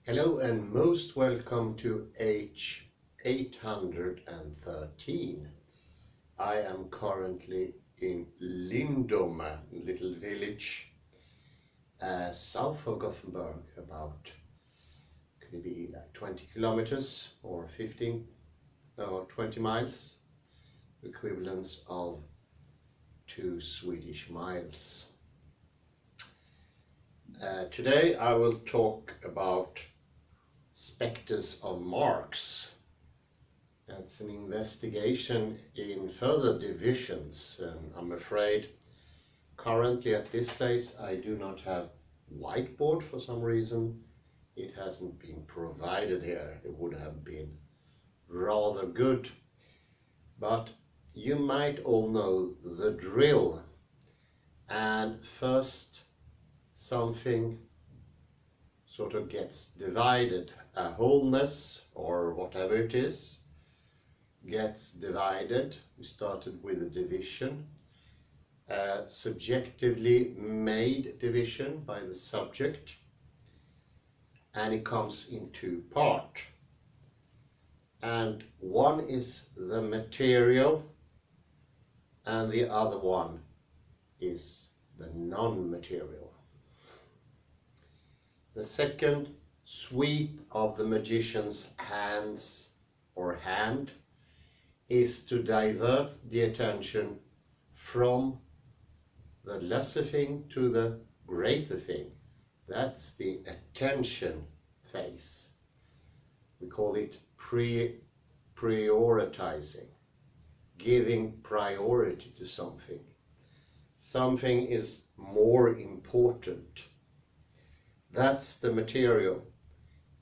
Hello and most welcome to H813. I am currently in Lindome, little village south of Gothenburg, about, could it be like 20 kilometers or 15 or 20 miles, equivalents of 2 Swedish miles. Today I will talk about spectres of Marx. That's an investigation in further divisions, and I'm afraid currently at this place I do not have whiteboard for some reason. It hasn't been provided here. It would have been rather good, but you might all know the drill. And first something sort of gets divided, a wholeness or whatever it is gets divided. We started with a division, a subjectively made division by the subject, and it comes in two parts. And one is the material and the other one is the non-material. The second sweep of the magician's hands or hand is to divert the attention from the lesser thing to the greater thing. That's the attention phase. We call it prioritizing, giving priority to something. Something is more important. That's the material.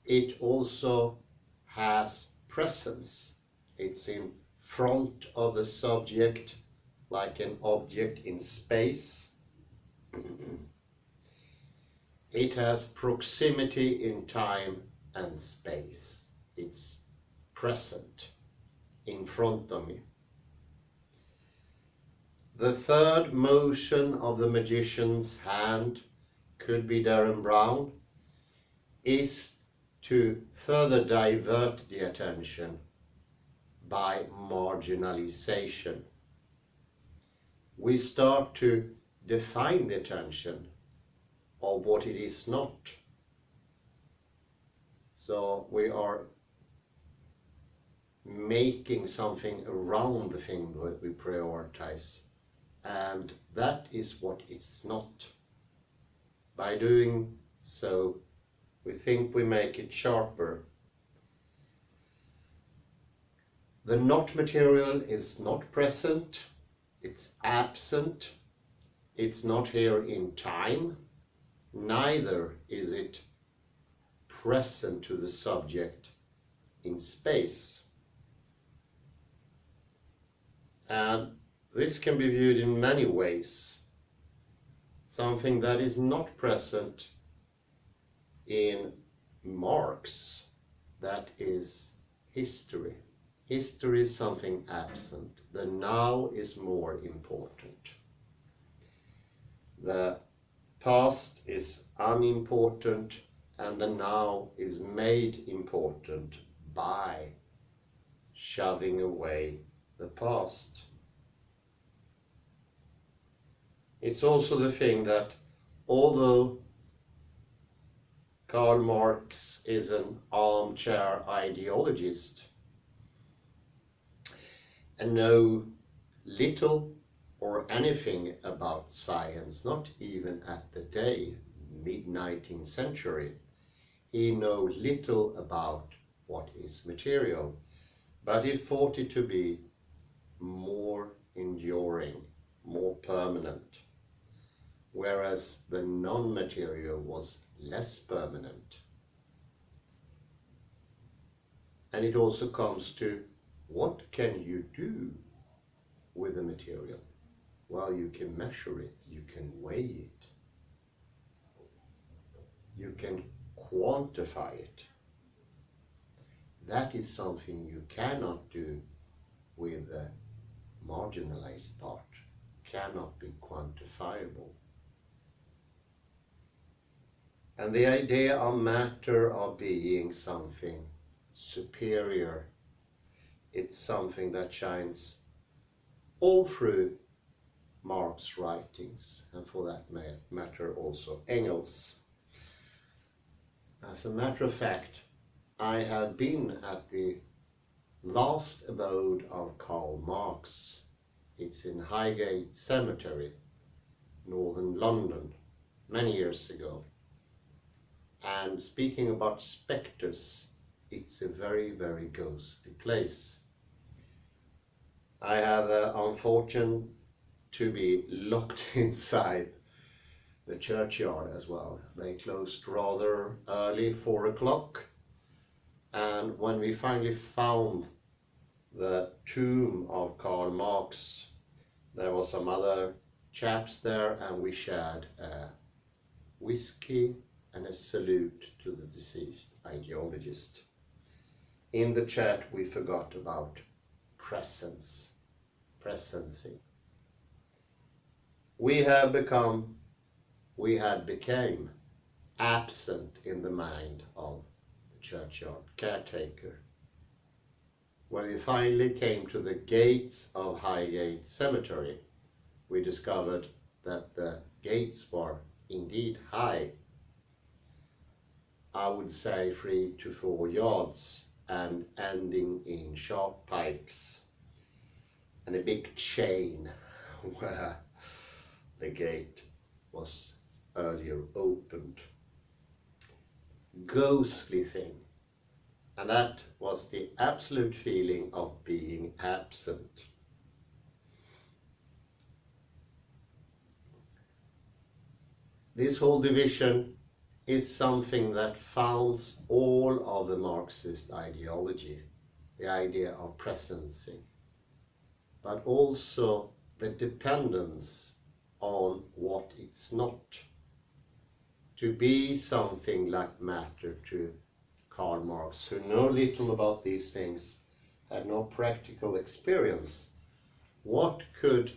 It also has presence. It's in front of the subject like an object in space. It has proximity in time and space. It's present in front of me. The third motion of the magician's hand, could be Darren Brown, is to further divert the attention by marginalization. We start to define the attention of what it is not. So we are making something around the thing that we prioritize, and that is what it's not. By doing so, we think we make it sharper. The not material is not present, it's absent, it's not here in time, neither is it present to the subject in space. And this can be viewed in many ways. Something that is not present in Marx, that is history. History is something absent. The now is more important. The past is unimportant, and the now is made important by shoving away the past. It's also the thing that although Karl Marx is an armchair ideologist and know little or anything about science, not even at the day, mid-19th century, he knows little about what is material, but he thought it to be more enduring, more permanent, whereas the non-material was less permanent. And it also comes to, what can you do with the material? Well, you can measure it, you can weigh it, you can quantify it. That is something you cannot do with a marginalized part, cannot be quantifiable. And the idea of matter of being something superior, it's something that shines all through Marx's writings, and for that matter also Engels. As a matter of fact, I have been at the last abode of Karl Marx. It's in Highgate Cemetery, northern London, many years ago. And speaking about spectres, it's a very, very ghostly place. I have the unfortune to be locked inside the churchyard as well. They closed rather early, 4 o'clock. And when we finally found the tomb of Karl Marx, there were some other chaps there, and we shared a whiskey and a salute to the deceased ideologist. In the chat we forgot about presencing. We had became absent in the mind of the churchyard caretaker. When we finally came to the gates of Highgate Cemetery, we discovered that the gates were indeed high. I would say 3 to 4 yards, and ending in sharp pikes, and a big chain where the gate was earlier opened. Ghostly thing. And that was the absolute feeling of being absent. This whole division is something that founds all of the Marxist ideology, the idea of presencing, but also the dependence on what it's not. To be something like matter to Karl Marx, who knew little about these things, had no practical experience. What could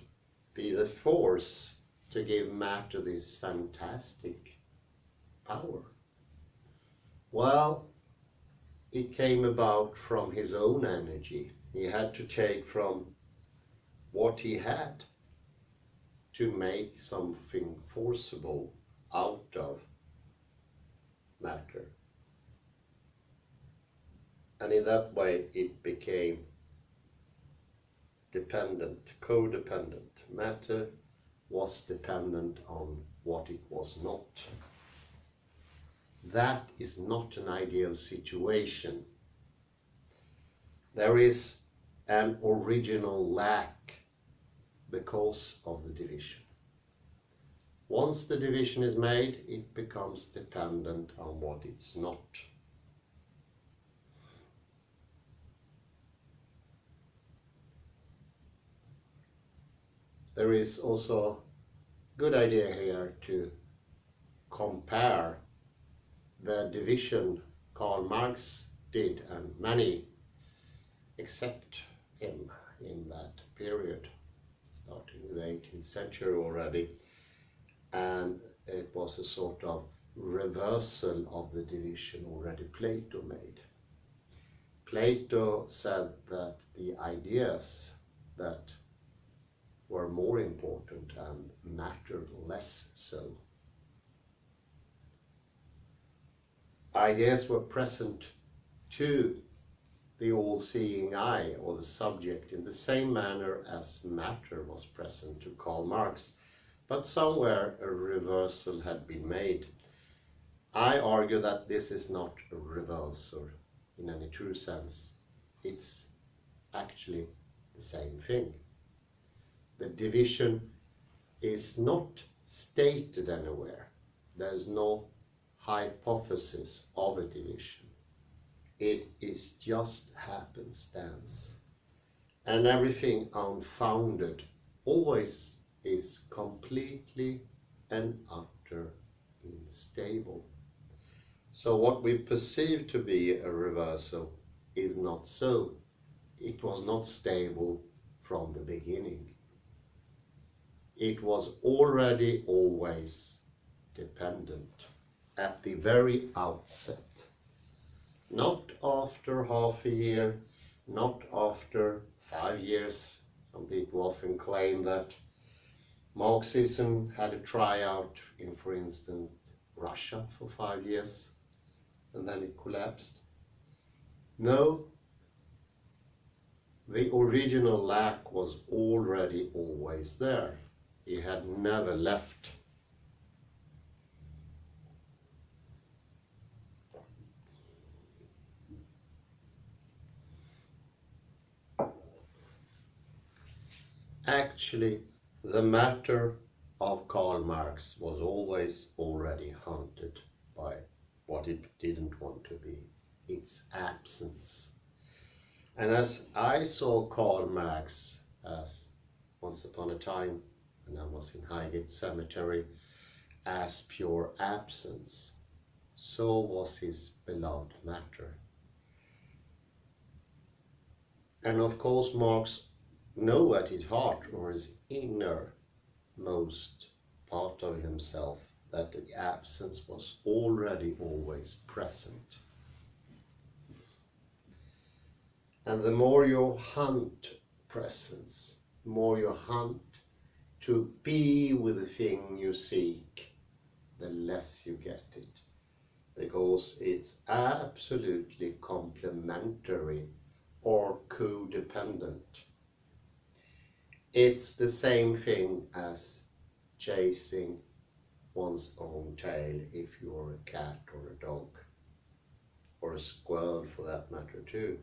be the force to give matter this fantastic power? Well, it came about from his own energy. He had to take from what he had to make something forcible out of matter. And in that way it became dependent, codependent. Matter was dependent on what it was not. That is not an ideal situation. There is an original lack because of the division. Once the division is made, it becomes dependent on what it's not. There is also a good idea here to compare the division Karl Marx did, and many except him in that period, starting with the 18th century already, and it was a sort of reversal of the division already Plato made. Plato said that the ideas that were more important and matter less so. Ideas were present to the all-seeing eye, or the subject, in the same manner as matter was present to Karl Marx, but somewhere a reversal had been made. I argue that this is not a reversal in any true sense. It's actually the same thing. The division is not stated anywhere. There's no hypothesis of a division. It is just happenstance. And everything unfounded always is completely and utterly unstable. So what we perceive to be a reversal is not so. It was not stable from the beginning. It was already always dependent. at the very outset. Not after half a year, not after 5 years. Some people often claim that Marxism had a tryout in, for instance, Russia for 5 years, and then it collapsed. No, the original lack was already always there. He had never left. Actually, the matter of Karl Marx was always already haunted by what it didn't want to be, its absence. And as I saw Karl Marx as, once upon a time, when I was in Highgate Cemetery, as pure absence, so was his beloved matter. And of course Marx knew at his heart, or his innermost part of himself, that the absence was already always present. And the more you hunt presence, the more you hunt to be with the thing you seek, the less you get it. Because it's absolutely complementary or codependent. It's the same thing as chasing one's own tail if you're a cat or a dog, or a squirrel for that matter too.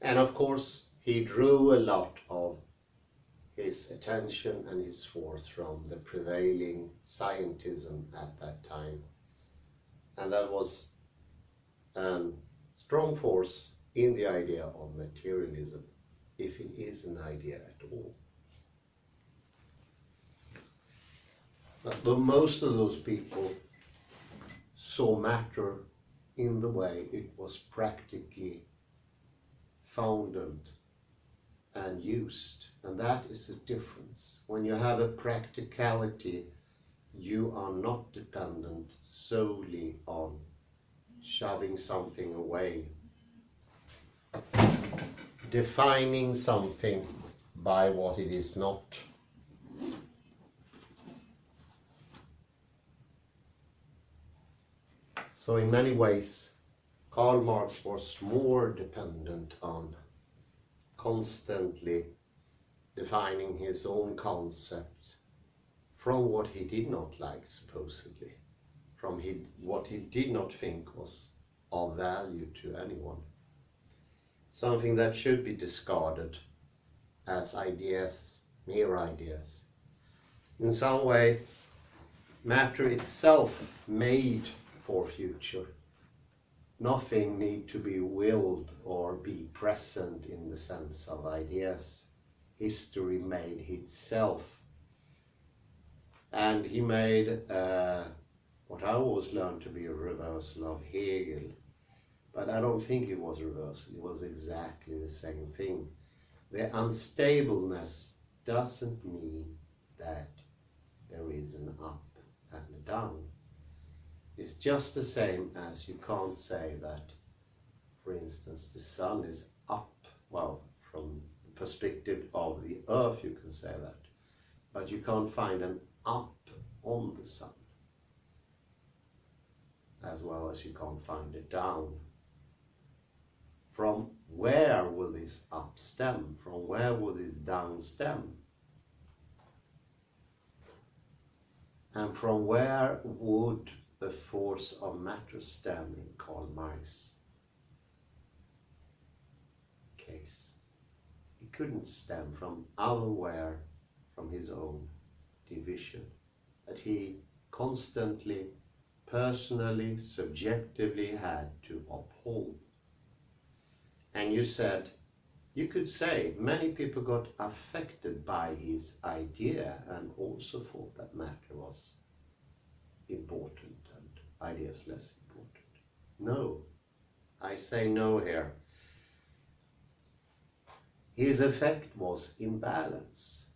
And of course he drew a lot of his attention and his force from the prevailing scientism at that time. And that was a strong force in the idea of materialism, if it is an idea at all. But most of those people saw matter in the way it was practically founded and used. And that is the difference. When you have a practicality, you are not dependent solely on shoving something away, defining something by what it is not. So in many ways, Karl Marx was more dependent on constantly defining his own concept from what he did not like, supposedly, from what he did not think was of value to anyone. Something that should be discarded as ideas, mere ideas. In some way, matter itself made for future. Nothing need to be willed or be present in the sense of ideas. History made itself. And he made what I always learned to be a reversal of Hegel. But I don't think it was reversal, it was exactly the same thing. The unstableness doesn't mean that there is an up and a down. It's just the same as you can't say that, for instance, the sun is up. Well, from the perspective of the earth you can say that, but you can't find an up on the sun, as well as you can't find it down. From where will this up stem? From where will this down stem? And from where would the force of matter stem in Karl Marx case? It couldn't stem from otherwhere from his own division, that he constantly, personally, subjectively had to uphold. And you said, you could say many people got affected by his idea and also thought that matter was important and ideas less important. No, I say no here. his effect was imbalance,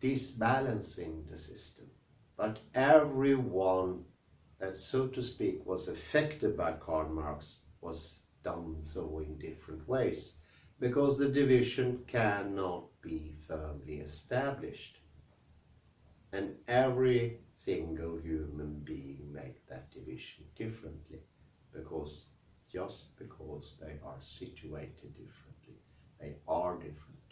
disbalancing the system. But everyone that, so to speak, was affected by Karl Marx was done so in different ways, because the division cannot be firmly established. And every single human being make that division differently, just because they are situated differently, they are different.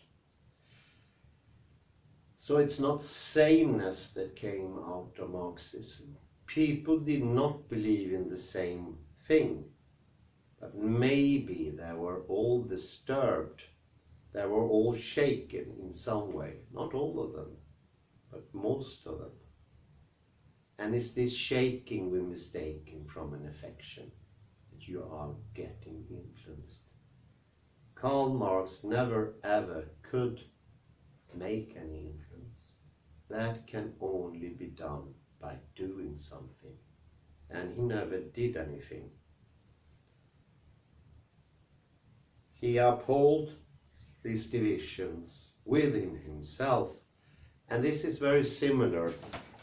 So it's not sameness that came out of Marxism. People did not believe in the same thing, but maybe they were all disturbed, they were all shaken in some way, not all of them, but most of them. And it's this shaking we mistaken from an affection, that you are getting influenced. Karl Marx never ever could make any influence. That can only be done by doing something. And he never did anything. He upheld these divisions within himself. And this is very similar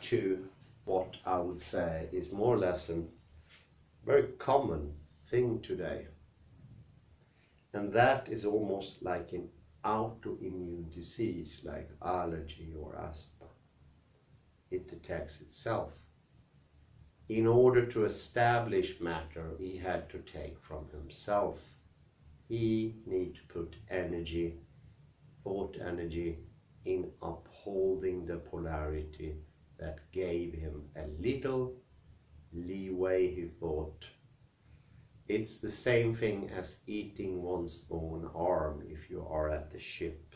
to what I would say is more or less a very common thing today. And that is almost like an autoimmune disease, like allergy or asthma. It attacks itself. In order to establish matter, he had to take from himself. He needed to put energy, thought energy, in upholding the polarity that gave him a little leeway, he thought. It's the same thing as eating one's own arm if you are at the ship,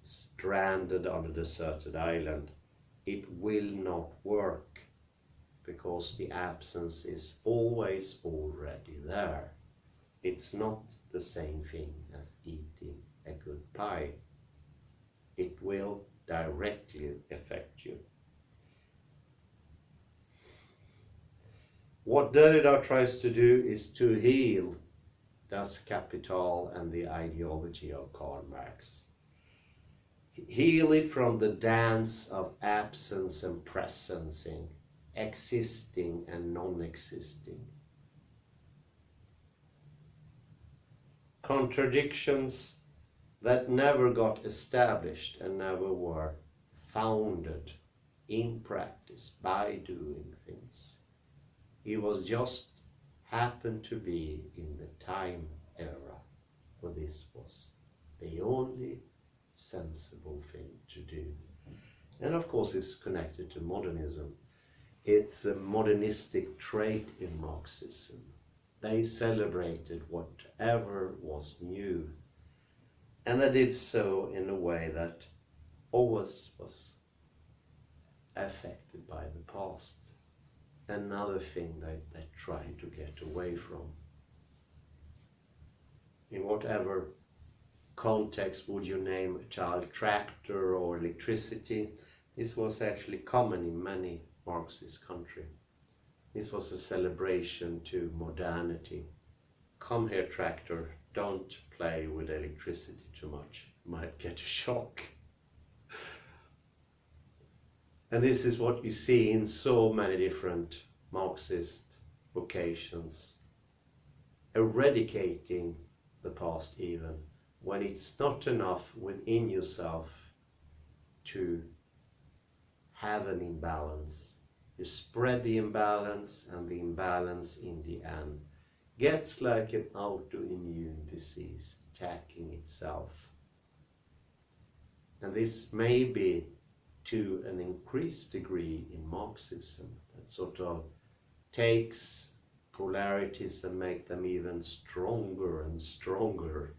stranded on a deserted island. It will not work because the absence is always already there. It's not the same thing as eating a good pie. It will directly affect you. What Derrida tries to do is to heal Das Kapital and the ideology of Karl Marx. Heal it from the dance of absence and presencing, existing and non-existing. Contradictions that never got established and never were founded in practice by doing things. It was just happened to be in the time era where this was the only sensible thing to do. And of course it's connected to modernism. It's a modernistic trait in Marxism. They celebrated whatever was new, and they did so in a way that always was affected by the past. Another thing they tried to get away from. In whatever context would you name a child tractor or electricity, this was actually common in many Marxist countries. This was a celebration to modernity. Come here, tractor, don't play with electricity too much, you might get a shock. And this is what you see in so many different Marxist vocations, eradicating the past even, when it's not enough within yourself to have an imbalance. You spread the imbalance, and the imbalance in the end gets like an autoimmune disease attacking itself. And this may be to an increased degree in Marxism, that sort of takes polarities and make them even stronger and stronger.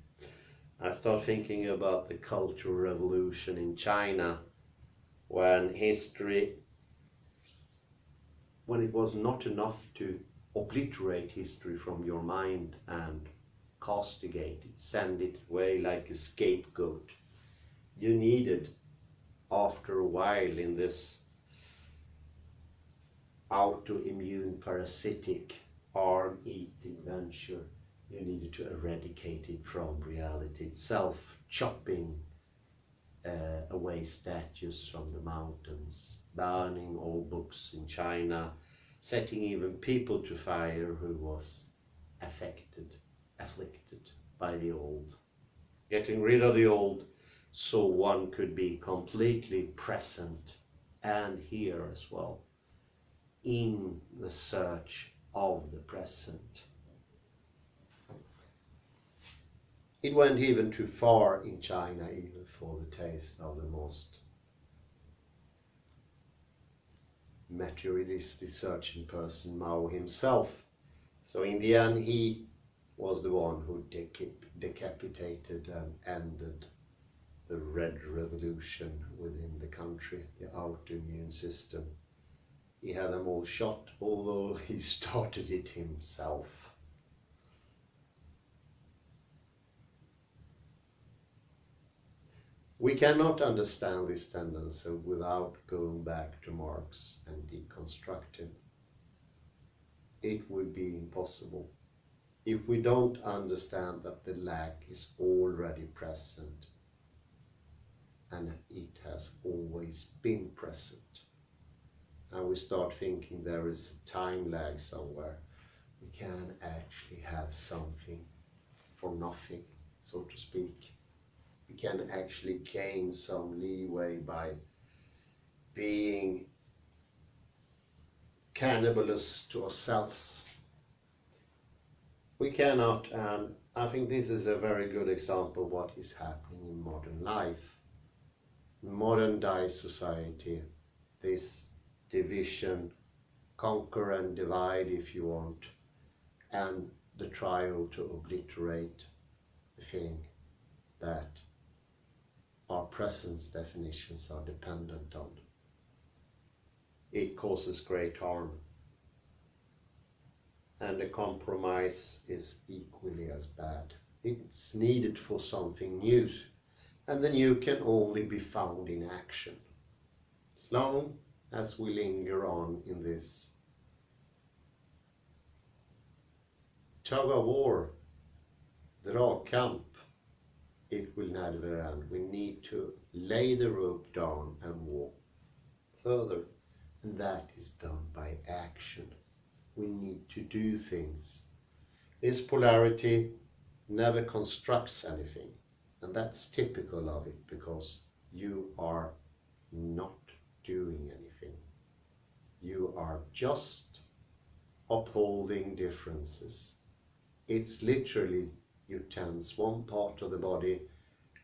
I start thinking about the Cultural Revolution in China, when it was not enough to obliterate history from your mind and castigate it, send it away like a scapegoat. You needed, after a while in this autoimmune parasitic arm-eating venture, You needed to eradicate it from reality itself, chopping away statues from the mountains, burning all books in China, setting even people to fire who was afflicted by the old. Getting rid of the old so one could be completely present and here as well, in the search of the present. It went even too far in China, even for the taste of the most materialistic searching person, Mao himself. So in the end, he was the one who decapitated and ended the Red Revolution within the country, the autoimmune system. He had them all shot, although he started it himself. We cannot understand this tendency without going back to Marx and deconstructing. It would be impossible if we don't understand that the lack is already present and it has always been present. And we start thinking there is a time lag somewhere. We can actually have something for nothing, so to speak. We can actually gain some leeway by being cannibalists to ourselves. We cannot, and I think this is a very good example of what is happening in modern life. In modern day society, this division, conquer and divide if you want, and the trial to obliterate the thing that our presence definitions are dependent on. It causes great harm, and a compromise is equally as bad. It's needed for something new, and the new can only be found in action. As long as we linger on in this tug of war, dragkamp, it will never end. We need to lay the rope down and walk further, and that is done by action. We need to do things. This polarity never constructs anything, and that's typical of it, because you are not doing anything. You are just upholding differences. It's literally you tense one part of the body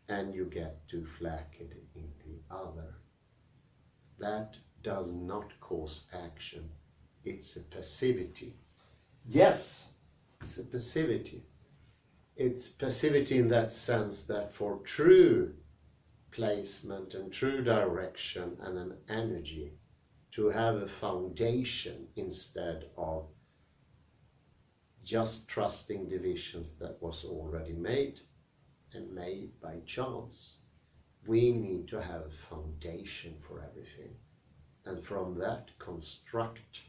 and you get too flaccid in the other. That does not cause action. It's a passivity. Yes, it's a passivity. It's passivity in that sense that for true placement and true direction and an energy, to have a foundation instead of just trusting divisions that was already made and made by chance. We need to have a foundation for everything, and from that construct,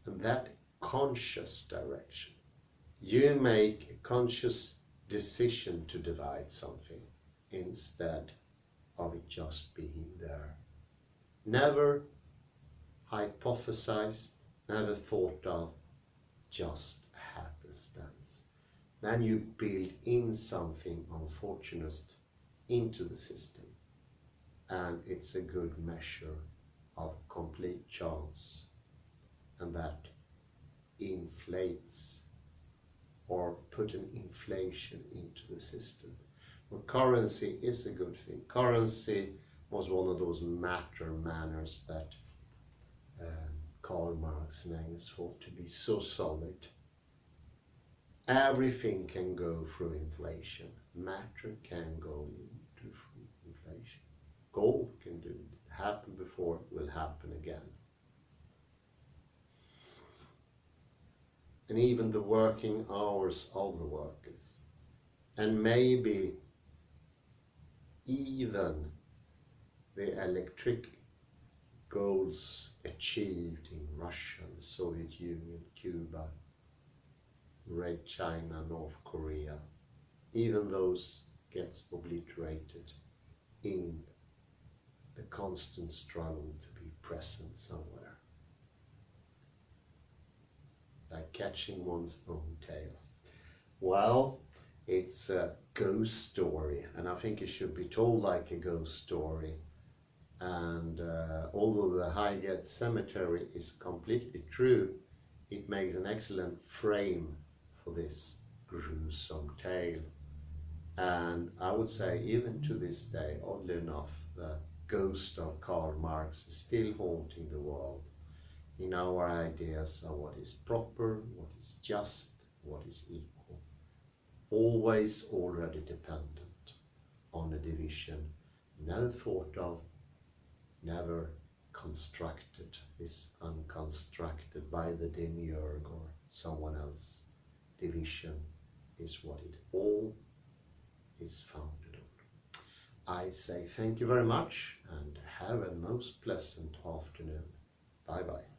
and that conscious direction. You make a conscious decision to divide something instead of it just being there. Never hypothesized, never thought of, just happenstance. Then you build in something unfortunate into the system, and it's a good measure of complete chance, and that inflates or put an inflation into the system. Well, currency is a good thing. Currency was one of those matter manners that Karl Marx and Engels thought to be so solid. Everything can go through inflation. Matter can go into inflation. Gold can do it. It happened before, it will happen again. And even the working hours of the workers, and maybe even the electric goals achieved in Russia, the Soviet Union, Cuba, Red China, North Korea, even those gets obliterated in the constant struggle to be present somewhere, like catching one's own tail. Well, it's a ghost story, and I think it should be told like a ghost story. And although the Highgate Cemetery is completely true, it makes an excellent frame for this gruesome tale. And I would say even to this day, oddly enough, the ghost of Karl Marx is still haunting the world in our ideas of what is proper, what is just, what is equal. Always already dependent on a division never thought of, never constructed, is unconstructed by the demiurge or someone else. Division is what it all is founded on. I say thank you very much and have a most pleasant afternoon. Bye bye.